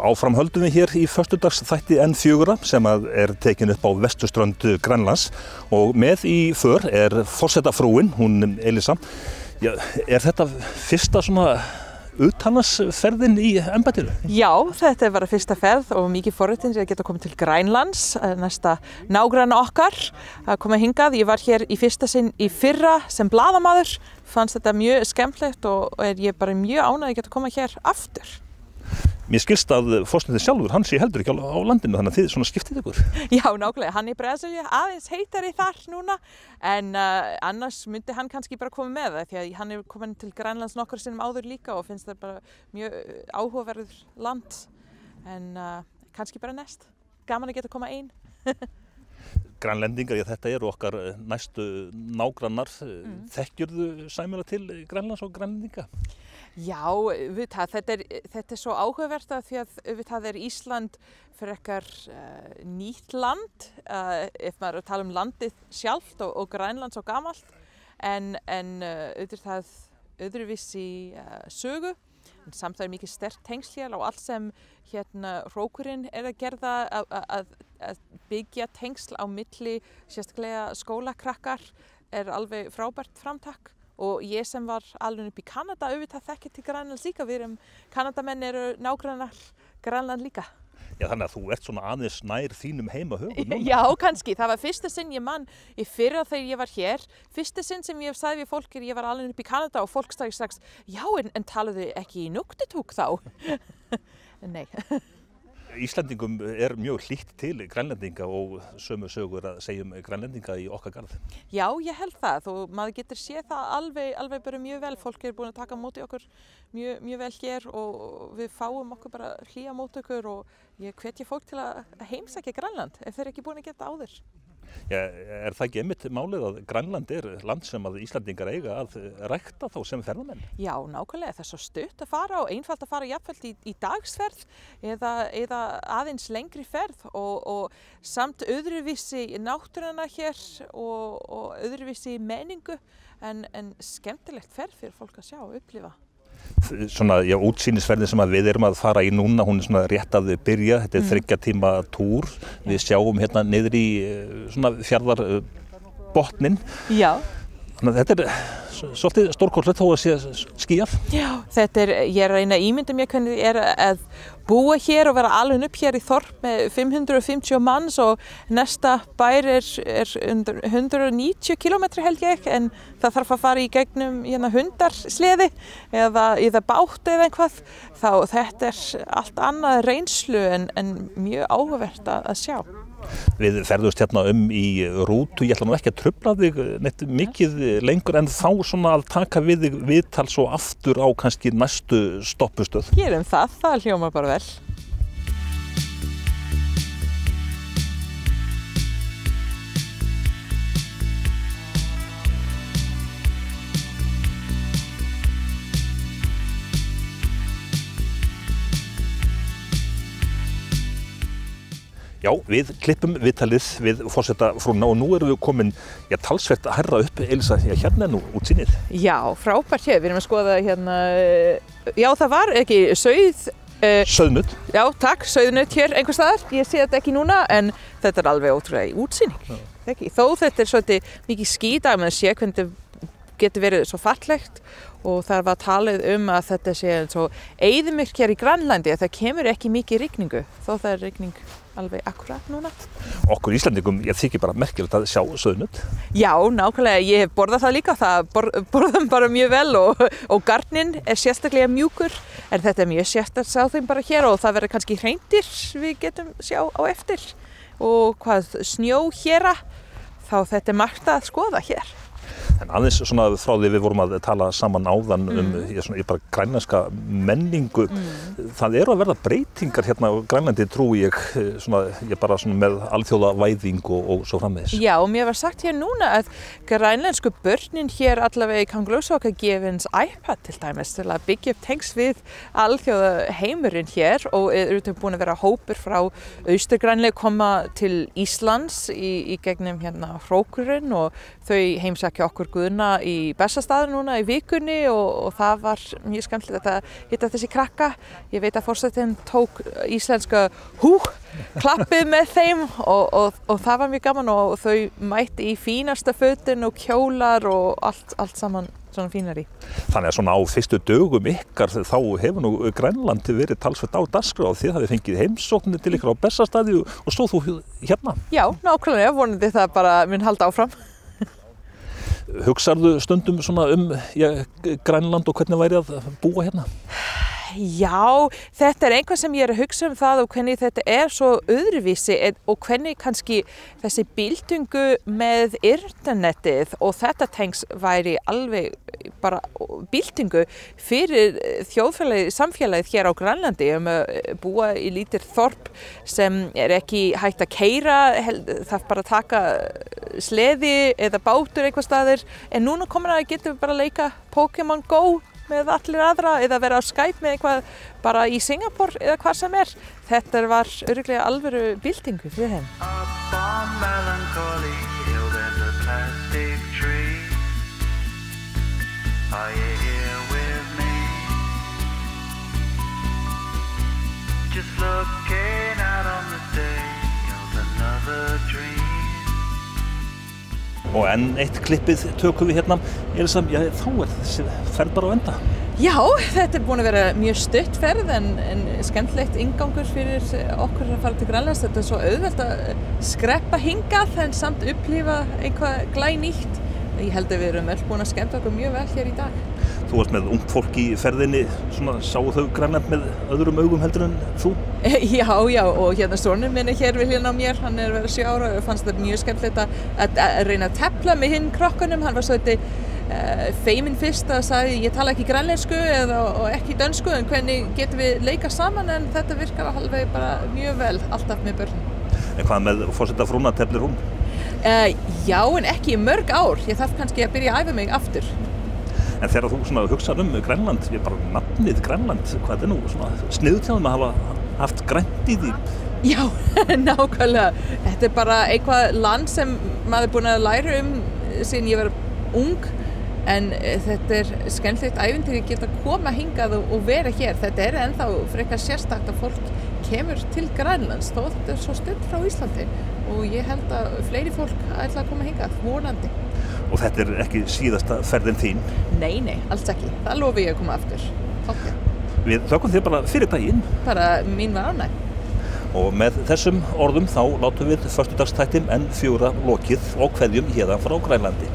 Og áfram höldum við hér í föstudagsþætti N4 sem tekin upp á vesturströnd Grænlands og með í för forsetafrúin, hún Elísa. Já, þetta fyrsta svona utanlandsferðin í embættinu? Já, þetta bara fyrsta ferð og mikið forréttindi að geta komið til Grænlands, næsta nágranna okkar að koma hingað. Ég var hér í fyrsta sinn í fyrra sem blaðamaður, fannst þetta mjög skemmtilegt og ég bara mjög ánægð að geta koma hér aftur. Mér skilst að forsetinn sjálfur, hann sé heldur ekki á landinu, þannig að þið svona skiptið ykkur. Já, nákvæmlega, hann í Brasilíu, aðeins heitari þar núna, en annars myndi hann kannski bara koma með það, því að hann komin til Grænlands nokkur sinnum áður líka og finnst það bara mjög áhugaverður land, en kannski bara næst. Gaman að geta koma einn. Grænlendingar, þetta eru okkar næstu nágrannar. Þekkjurðu sæmilega til Grænlands og grænlendinga? Já, þetta svo áhugavert að því að það Ísland frekar nýtt land, ef maður tala landið sjálft og Grænland svo gamalt, en það öðruvísi sögu. Samt mikið sterkt tengsl hér og allt sem hrókurinn að gerða að byggja tengsl á milli sérstaklega skólakrakkar alveg frábært framtak. Og ég sem var alveg upp í Kanada, auðvitað þekki til Grænlands líka, Kanadamenn eru nágrannar Grænland líka. Já, þannig að þú ert svona aðeins nær þínum heimahögum núna. Já, kannski. Það var fyrsta sinn ég man í fyrra þegar ég var hér. Fyrsta sinn sem ég sagði við fólk ég var alveg upp í Kanada og fólk sagði strax, já, en talaðu ekki í Nuktitut þá? Nei. Íslendingum mjög hlýtt til grænlendinga og sömu sögur að segja grænlendinga í okkar garð. Já, ég held það og maður getur séð það alveg bara mjög vel. Fólk búin að taka móti okkur mjög vel hér og við fáum okkur bara hlýja móti okkur og ég hvetja fólk til að heimsækja Grænland ef þeir ekki búin að geta áður. Já, það ekki einmitt málið að Grænland land sem að Íslendingar eiga að rækta þá sem ferðamenn? Já, nákvæmlega. Það svo stutt að fara og einfalt að fara jafnvel í dagsferð eða aðeins lengri ferð og samt öðruvísi náttúruna hér og öðruvísi menningu en skemmtilegt ferð fyrir fólk að sjá og upplifa. Svona, já, útsýnisferðin sem við erum að fara í núna, hún svona rétt að byrja, þetta 3 tíma túr, við sjáum hérna niður í svona fjarðarbotnin. Já. Þannig að þetta svolítið stórkostlegt þó að sé skýjað. Já, ég að reyna að ímynda mér hvernig að búa hér og vera alveg upp hér í þorp með 550 manns og næsta bær 190 kilometri held ég, en það þarf að fara í gegnum hundarsleði eða bát eða eitthvað, þá þetta allt annað reynslu en mjög áhugavert að sjá. Við ferðumst hérna í rútu, ég ætla nú ekki að trufla þig neitt mikið lengur en þá svona að taka við þig viðtal svo aftur á kannski næstu stoppustöð. Gerum það hljómar bara vel. Já, við klippum viðtalið við forsetafrúna og nú erum við komin talsvert að herra upp, Elísa, hérna nú útsýnið. Já, frábært hér, við erum að skoða hérna, já það var ekki sauðnutt. Já, takk, sauðnutt hér einhvers staðar, ég sé þetta ekki núna en þetta alveg ótrúlega útsýning. Þó þetta svolítið mikið skýta með sé hvernig getur verið svo fallegt og það var talið að þetta sé svo eyðimörk hér í Grænlandi að það kemur ekki mikið rigningu, þó það rigning alveg akkurat núna. Okkur Íslandingum, ég þykir bara merkilegt að sjá sauðnutt. Já, nákvæmlega, ég hef borðað það líka, borðum bara mjög vel og garninn sérstaklega mjúkur, en þetta mjög sérstakt að sjá þeim bara hér og það verður kannski hreindýr við getum sjá á eftir og snjó hér, þá þetta margt að skoða hér. En aðeins svona frá því við vorum að tala saman áðan bara grænlenska menningu. Það að verða breytingar hérna á Grænlandi trúi ég bara með alþjóðavæðingu og svo framvegis. Já, og mér var sagt hér núna að grænlensku börnin hér allavega í Kangerlussuaq gefins iPad til dæmis til að byggja upp tengsl við alþjóðaheimurinn hér og eru búin að vera hópur frá Austur-Grænlandi koma til Íslands í gegnum hrókurinn og þau heimsækja okkur Guðna í Bessastaði núna í vikunni og það var mjög skemmtilegt að hitta þessi krakka. Ég veit að forsetinn tók íslenska klappið með þeim og það var mjög gaman og þau mætti í fínasta fötin og kjólar og allt saman svona fínari. Þannig að svona á fyrstu dögum ykkar þá hefur nú Grænland verið talsvert á dagskrá og þið hafið fengið heimsóknir til ykkur á Bessastaði og svo þú hérna. Já, nákvæmlega, vonandi það bara mun halda áfram. Hugsarðu stundum svona Grænland og hvernig væri að búa hérna? Já, þetta eitthvað sem ég að hugsa það og hvernig þetta svo öðruvísi og hvernig kannski þessi byltingu með internetið og þetta tengs væri alveg bara byltingu fyrir samfélagið hér á Grænlandi að búa í lítil þorp sem ekki hægt að keyra, það bara taka sleði eða bátur eitthvað staðir en núna komin að getum bara að leika Pokémon Go með allir aðra eða vera á Skype með eitthvað bara í Singapore eða hvað sem Þetta var örugglega alvöru byltingu fyrir þeim. Up on Melancholy Hill there's a plastic tree. Are you here with me? Just looking out on the day of another dream. Og enn eitt klippið tökum við hérna. Elsa, þá þessi ferð bara á enda. Já, þetta búin að vera mjög stutt ferð en skemmtilegt inngangur fyrir okkur að fara til Grænlands. Þetta svo auðvelt að skreppa hingað en samt upplifa eitthvað glænýtt. Ég held að við erum öll búin að skemmta okkur mjög vel hér í dag. Þú varst með ungt fólk í ferðinni, sáu þau Grænland með öðrum augum heldur en þú? Já, og hérna sonur minn hér við hlýðan á mér, hann verið 7 ára og fannst þetta mjög skemmtilegt að reyna að tefla með hinn krokkunum. Hann var svolítið feiminn fyrst að sagði ég tala ekki grænlensku og ekki dönsku en hvernig getum við leika saman en þetta virkar alveg bara mjög vel alltaf með börnum. En hvað með forsetafrúna, teflir hún? Já, en ekki í mörg ár. Ég þarf kannski að byrja að æfa mig aftur. En þegar þú hugsar Grænland, bara nafnið Grænland, hvað nú sniðugt hjá þeim að hafa haft grænt í því? Já, nákvæmlega. Þetta bara eitthvað land sem maður búin að læra síðan ég var ung en þetta skemmtilegt ævintýri að geta koma hingað og vera hér. Þetta ennþá frekar sérstakt að fólk kemur til Grænlands þó þetta svo stutt frá Íslandi og ég held að fleiri fólk ætla að koma hingað, vonandi. Og þetta ekki síðasta ferðin þín? Nei, alls ekki. Það lofi ég að koma aftur. Okay. Við þökkum þér bara fyrir daginn. Bara mín var ánægð. Og með þessum orðum þá látum við föstudagstættin N4 lokið og kveðjum héðan frá Grænlandi.